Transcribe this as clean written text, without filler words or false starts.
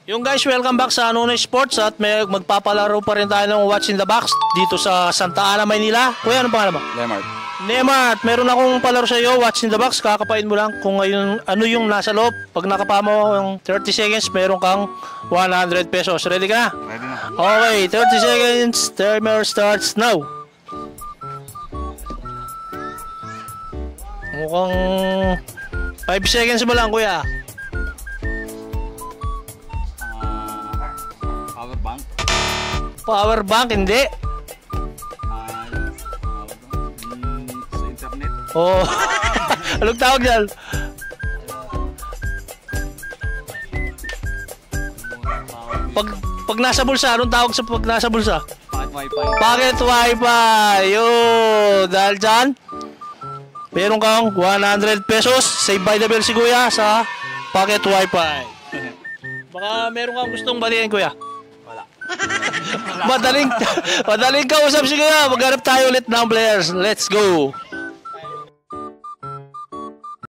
Yung guys, welcome back sa Nunoy Sports at magpapalaro pa rin tayo ng What's in the Box dito sa Santa Ana, Maynila. Kuya, ano pangalan mo? Lemart. Nemart, meron akong palaro sa iyo, What's in the Box. Kakapain mo lang kung ngayon, ano yung nasa loob. Pag nakapa mo yung 30 seconds, meron kang 100 pesos. Ready ka na? Ready na. Okay, 30 seconds. Timer starts now. Mukhang 5 seconds mo lang, kuya. Power bank. Power bank, hindi. Sa internet. Oh. Anong tawag dyan? Pag nasa bulsa, anong tawag sa pag nasa bulsa? Pocket wifi. Pocket wifi. Yo, dahil dyan, meron kang 100 pesos. Save by the bell si kuya sa pocket wifi. Baka meron kang gustong balikin, kuya. Wala. Madaling kausap si kuya. Maghanap tayo ulit ng players. Let's go.